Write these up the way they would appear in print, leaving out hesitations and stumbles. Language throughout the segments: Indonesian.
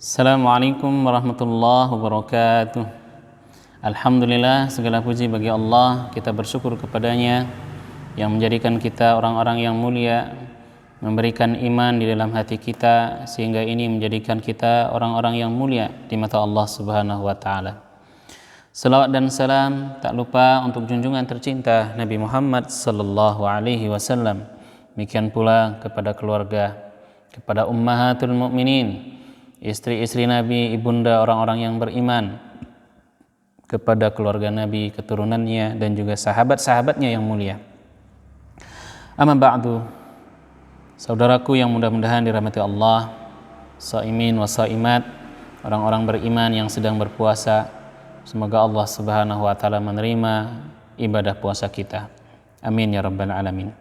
Assalamualaikum warahmatullahi wabarakatuh. Alhamdulillah, segala puji bagi Allah. Kita bersyukur kepadanya yang menjadikan kita orang-orang yang mulia, memberikan iman di dalam hati kita, sehingga ini menjadikan kita orang-orang yang mulia di mata Allah Subhanahu wa Ta'ala. Salawat dan salam tak lupa untuk junjungan tercinta Nabi Muhammad sallallahu alaihi wasallam. Demikian pula kepada keluarga, kepada ummahatul mukminin, istri-istri Nabi, ibunda orang-orang yang beriman, kepada keluarga Nabi, keturunannya, dan juga sahabat-sahabatnya yang mulia. Amma ba'du, saudaraku yang mudah-mudahan dirahmati Allah, shaimin wa shaimat, orang-orang beriman yang sedang berpuasa, semoga Allah Subhanahu wa Ta'ala menerima ibadah puasa kita. Amin ya rabbal alamin.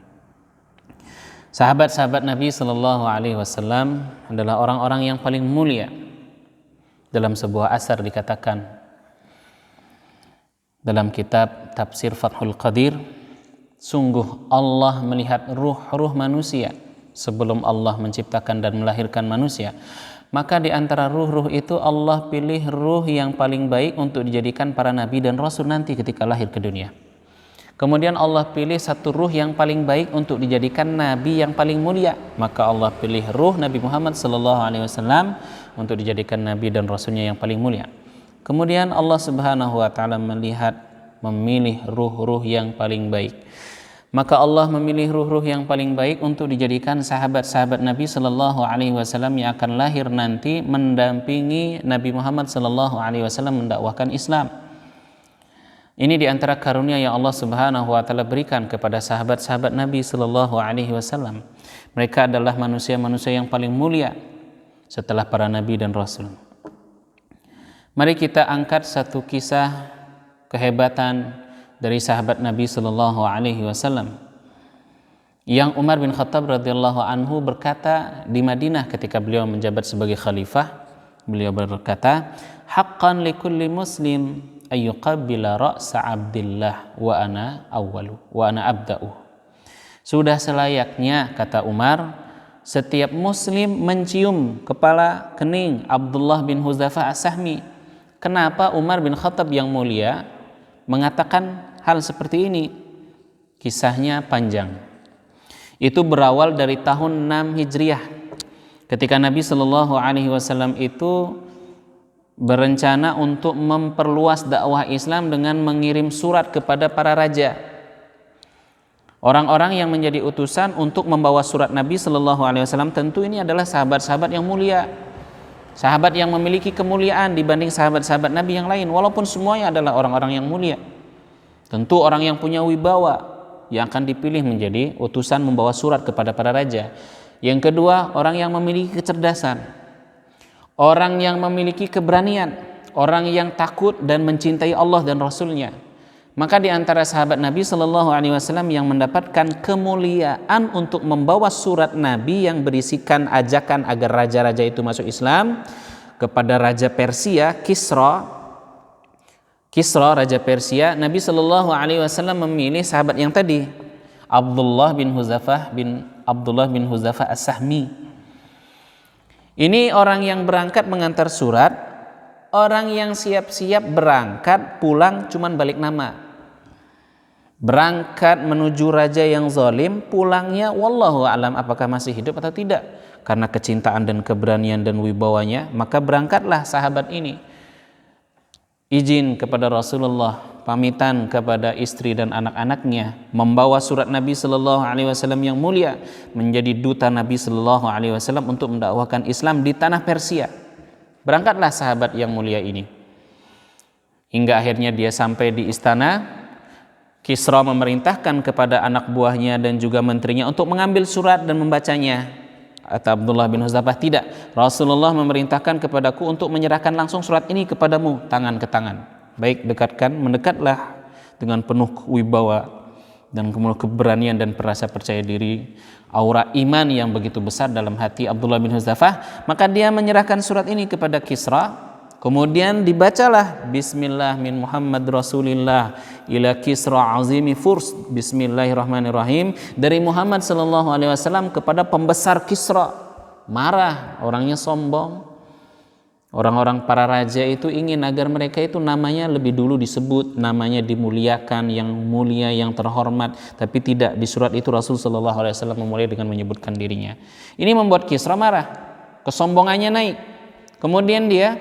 Sahabat-sahabat Nabi Sallallahu Alaihi Wasallam adalah orang-orang yang paling mulia. Dalam sebuah asar dikatakan dalam kitab Tafsir Fathul Qadir, sungguh Allah melihat ruh-ruh manusia sebelum Allah menciptakan dan melahirkan manusia. Maka di antara ruh-ruh itu Allah pilih ruh yang paling baik untuk dijadikan para nabi dan rasul nanti ketika lahir ke dunia. Kemudian Allah pilih satu ruh yang paling baik untuk dijadikan nabi yang paling mulia. Maka Allah pilih ruh Nabi Muhammad SAW untuk dijadikan nabi dan rasulnya yang paling mulia. Kemudian Allah Subhanahu wa Ta'ala memilih ruh-ruh yang paling baik. Maka Allah memilih ruh-ruh yang paling baik untuk dijadikan sahabat-sahabat Nabi SAW yang akan lahir nanti mendampingi Nabi Muhammad SAW mendakwahkan Islam. Ini di antara karunia yang Allah Subhanahu wa Ta'ala berikan kepada sahabat-sahabat Nabi sallallahu alaihi wasallam. Mereka adalah manusia-manusia yang paling mulia setelah para nabi dan rasul. Mari kita angkat satu kisah kehebatan dari sahabat Nabi sallallahu alaihi wasallam yang Umar bin Khattab radhiyallahu anhu berkata di Madinah ketika beliau menjabat sebagai khalifah. Beliau berkata, "Haqqan likulli muslim ayyuqabbila ra'sa Abdillah wa ana abda'u." Sudah selayaknya, kata Umar, setiap muslim mencium kepala kening Abdullah bin Hudzafah As-Sahmi. Kenapa Umar bin Khattab yang mulia mengatakan hal seperti ini? Kisahnya panjang. Itu berawal dari tahun 6 Hijriah. Ketika Nabi Shallallahu Alaihi Wasallam itu berencana untuk memperluas dakwah Islam dengan mengirim surat kepada para raja, orang-orang yang menjadi utusan untuk membawa surat Nabi Shallallahu Alaihi Wasallam. Tentu ini adalah sahabat-sahabat yang mulia, sahabat yang memiliki kemuliaan dibanding sahabat-sahabat Nabi yang lain. Walaupun semuanya adalah orang-orang yang mulia, tentu orang yang punya wibawa yang akan dipilih menjadi utusan membawa surat kepada para raja. Yang kedua, orang yang memiliki kecerdasan, orang yang memiliki keberanian, orang yang takut dan mencintai Allah dan Rasulnya. Maka di antara sahabat Nabi Sallallahu Alaihi Wasallam yang mendapatkan kemuliaan untuk membawa surat Nabi yang berisikan ajakan agar raja-raja itu masuk Islam kepada Raja Persia, Kisra Raja Persia, Nabi Sallallahu Alaihi Wasallam memilih sahabat yang tadi, Abdullah bin Hudzafah As-Sahmi. Ini orang yang berangkat mengantar surat, orang yang siap-siap berangkat, pulang cuman balik nama. Berangkat menuju raja yang zalim, pulangnya wallahu alam apakah masih hidup atau tidak. Karena kecintaan dan keberanian dan wibawanya, maka berangkatlah sahabat ini. Izin kepada Rasulullah, pamitan kepada istri dan anak-anaknya, membawa surat Nabi Sallallahu Alaihi Wasallam yang mulia, menjadi duta Nabi Sallallahu Alaihi Wasallam untuk mendakwahkan Islam di tanah Persia. Berangkatlah sahabat yang mulia ini, hingga akhirnya dia sampai di istana. Kisra memerintahkan kepada anak buahnya dan juga menterinya untuk mengambil surat dan membacanya. Kata Abdullah bin Hudzafah, tidak, Rasulullah memerintahkan kepadaku untuk menyerahkan langsung surat ini kepadamu, tangan ke tangan. Baik, mendekatlah dengan penuh wibawa dan kemudian keberanian dan perasa percaya diri, aura iman yang begitu besar dalam hati Abdullah bin Hudzafah. Maka dia menyerahkan surat ini kepada Kisra. Kemudian dibacalah, Bismillah min Muhammad Rasulillah ila Kisra azimi Furs, Bismillahirrahmanirrahim, dari Muhammad sallallahu alaihi wasallam kepada pembesar Kisra. Marah, orangnya sombong, Orang-orang para raja itu ingin agar mereka itu namanya lebih dulu disebut, namanya dimuliakan, yang mulia, yang terhormat. Tapi tidak, di surat itu Rasul Shallallahu Alaihi Wasallam memulai dengan menyebutkan dirinya. Ini membuat Kisra marah, kesombongannya naik. Kemudian dia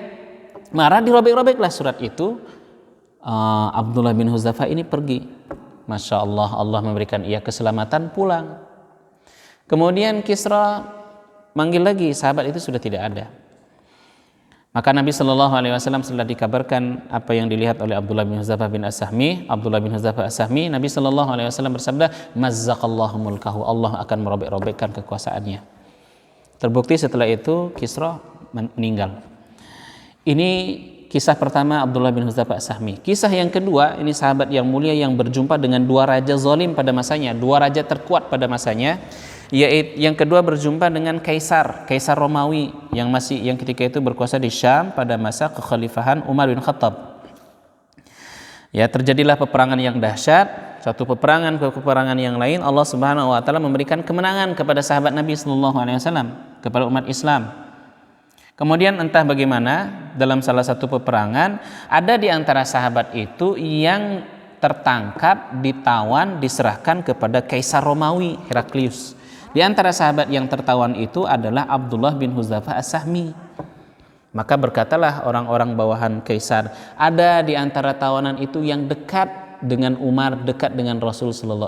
marah, dirobek-robeklah surat itu. Abdullah bin Huzaifah ini pergi. Masya Allah, Allah memberikan ia keselamatan, pulang. Kemudian Kisra manggil lagi, sahabat itu sudah tidak ada. Maka Nabi Shallallahu Alaihi Wasallam setelah dikabarkan apa yang dilihat oleh Abdullah bin Huzaifah bin As-Sahmi, Nabi Shallallahu Alaihi Wasallam bersabda, mazzaqallahu mulkahu, Allah akan merobek-robekkan kekuasaannya. Terbukti setelah itu Kisra meninggal. Ini kisah pertama Abdullah bin Huzaifah As-Sahmi. Kisah yang kedua, ini sahabat yang mulia yang berjumpa dengan dua raja zalim pada masanya, dua raja terkuat pada masanya. Yaitu yang kedua berjumpa dengan Kaisar Romawi yang ketika itu berkuasa di Syam pada masa kekhalifahan Umar bin Khattab. Ya, terjadilah peperangan yang dahsyat, satu peperangan ke peperangan yang lain. Allah Subhanahu wa taala memberikan kemenangan kepada sahabat Nabi sallallahu alaihi wasallam, kepada umat Islam. Kemudian entah bagaimana dalam salah satu peperangan ada di antara sahabat itu yang tertangkap, ditawan, diserahkan kepada Kaisar Romawi Heraklius. Di antara sahabat yang tertawan itu adalah Abdullah bin Huzaifah As-Sahmi. Maka berkatalah orang-orang bawahan Kaisar, ada di antara tawanan itu yang dekat dengan Umar, dekat dengan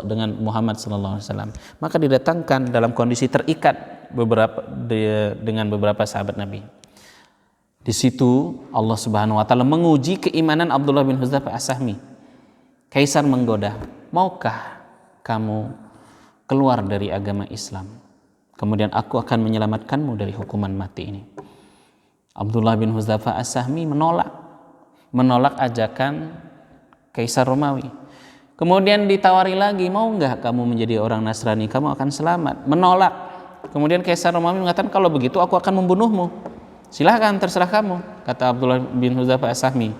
dengan Muhammad sallallahu alaihi wasallam. Maka didatangkan dalam kondisi terikat dengan beberapa sahabat Nabi. Di situ Allah Subhanahu wa taala menguji keimanan Abdullah bin Huzaifah As-Sahmi. Kaisar menggoda, maukah kamu keluar dari agama Islam, kemudian aku akan menyelamatkanmu dari hukuman mati ini. Abdullah bin Huzaifah As-Sahmi menolak ajakan Kaisar Romawi. Kemudian ditawari lagi, mau enggak kamu menjadi orang Nasrani, kamu akan selamat. Menolak. Kemudian Kaisar Romawi mengatakan, kalau begitu aku akan membunuhmu. Silahkan, terserah kamu, kata Abdullah bin Huzaifah As-Sahmi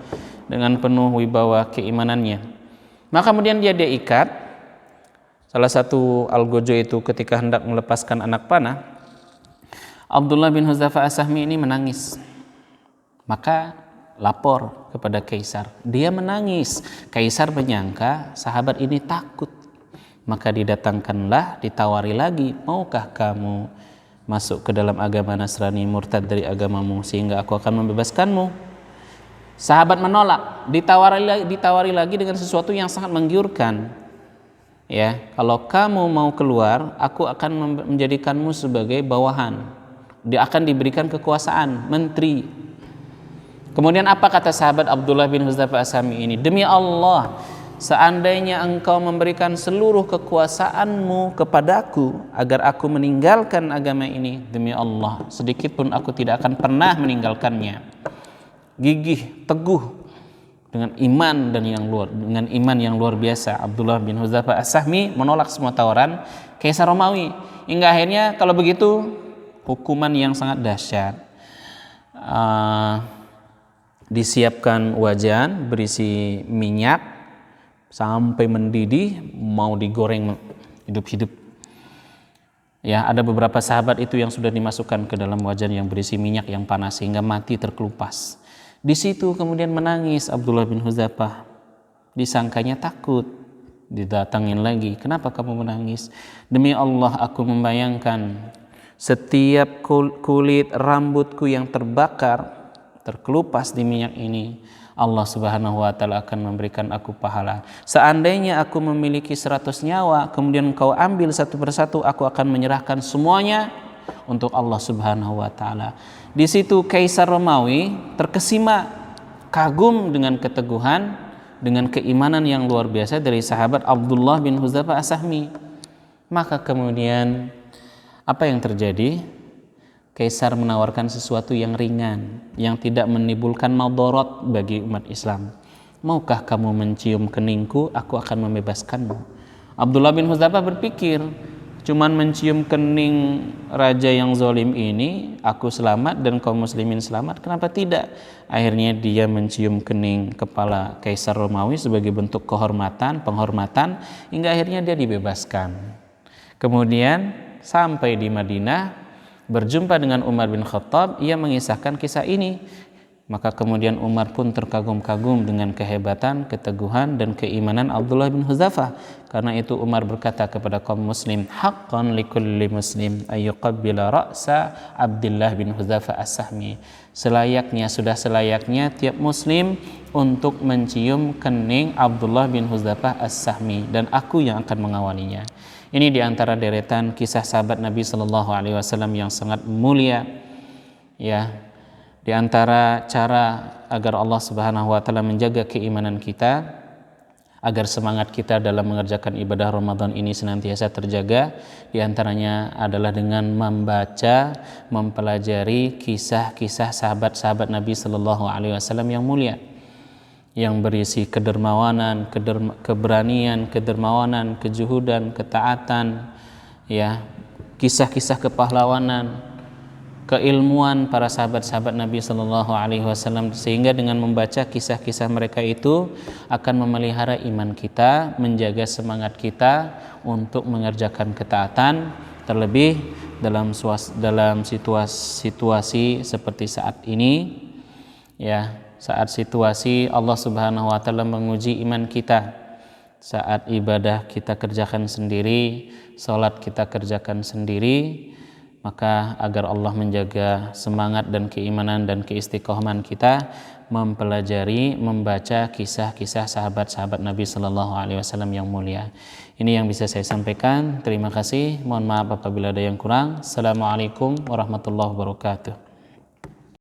dengan penuh wibawa keimanannya. Maka kemudian dia ikat. Salah satu algojo itu ketika hendak melepaskan anak panah, Abdullah bin Huzaifah As-Sahmi ini menangis. Maka lapor kepada Kaisar. Dia menangis. Kaisar menyangka sahabat ini takut. Maka didatangkanlah, ditawari lagi, maukah kamu masuk ke dalam agama Nasrani, murtad dari agamamu sehingga aku akan membebaskanmu? Sahabat menolak, ditawari lagi dengan sesuatu yang sangat menggiurkan. Ya, kalau kamu mau keluar, aku akan menjadikanmu sebagai bawahan. Dia akan diberikan kekuasaan, menteri. Kemudian apa kata sahabat Abdullah bin Huzaifah As-Sahmi ini? Demi Allah, seandainya engkau memberikan seluruh kekuasaanmu kepadaku agar aku meninggalkan agama ini, demi Allah, sedikit pun aku tidak akan pernah meninggalkannya. Gigih, teguh dengan iman yang luar biasa. Abdullah bin Huzaifah As-Sahmi menolak semua tawaran Kaisar Romawi, hingga akhirnya kalau begitu hukuman yang sangat dahsyat. Disiapkan wajan berisi minyak sampai mendidih, mau digoreng hidup-hidup. Ya, ada beberapa sahabat itu yang sudah dimasukkan ke dalam wajan yang berisi minyak yang panas sehingga mati terkelupas. Di situ kemudian menangis Abdullah bin Huzaifah. Disangkanya takut. Didatangin lagi, kenapa kamu menangis? Demi Allah, aku membayangkan setiap kulit rambutku yang terbakar, terkelupas di minyak ini, Allah Subhanahu wa taala akan memberikan aku pahala. Seandainya aku memiliki 100 nyawa, kemudian kau ambil satu persatu, aku akan menyerahkan semuanya untuk Allah Subhanahu wa taala. Di situ Kaisar Romawi terkesima, kagum dengan keteguhan, dengan keimanan yang luar biasa dari sahabat Abdullah bin Huzaifah As-Sahmi. Maka kemudian apa yang terjadi? Kaisar menawarkan sesuatu yang ringan, yang tidak menimbulkan madarat bagi umat Islam. Maukah kamu mencium keningku? Aku akan membebaskanmu. Abdullah bin Huzaifah berpikir, cuman mencium kening raja yang zalim ini, aku selamat dan kaum muslimin selamat, kenapa tidak? Akhirnya dia mencium kening kepala Kaisar Romawi sebagai bentuk kehormatan, penghormatan, hingga akhirnya dia dibebaskan. Kemudian sampai di Madinah, berjumpa dengan Umar bin Khattab, ia mengisahkan kisah ini. Maka kemudian Umar pun terkagum-kagum dengan kehebatan, keteguhan dan keimanan Abdullah bin Hudzafah. Karena itu Umar berkata kepada kaum muslim, haqqan likulli muslim ayyuqabbila ra'sa Abdullah bin Hudzafah as-Sahmi. Sudah selayaknya tiap muslim untuk mencium kening Abdullah bin Hudzafah as-Sahmi, dan aku yang akan mengawalinya. Ini diantara deretan kisah sahabat Nabi Shallallahu Alaihi Wasallam yang sangat mulia, ya. Di antara cara agar Allah Subhanahu wa taala menjaga keimanan kita, agar semangat kita dalam mengerjakan ibadah Ramadan ini senantiasa terjaga, di antaranya adalah dengan membaca, mempelajari kisah-kisah sahabat-sahabat Nabi Sallallahu Alaihi Wasallam yang mulia, yang berisi kedermawanan, keberanian, kedermawanan, kejuhudan, ketaatan, ya, kisah-kisah kepahlawanan, keilmuan para sahabat-sahabat Nabi Sallallahu Alaihi Wasallam, sehingga dengan membaca kisah-kisah mereka itu akan memelihara iman kita, menjaga semangat kita untuk mengerjakan ketaatan, terlebih dalam situasi seperti saat ini, ya, saat situasi Allah Subhanahu Wa Taala menguji iman kita, saat ibadah kita kerjakan sendiri, salat kita kerjakan sendiri. Maka agar Allah menjaga semangat dan keimanan dan keistiqomahan kita, mempelajari, membaca kisah-kisah sahabat-sahabat Nabi Sallallahu Alaihi Wasallam yang mulia. Ini yang bisa saya sampaikan. Terima kasih. Mohon maaf apabila ada yang kurang. Assalamualaikum warahmatullahi wabarakatuh.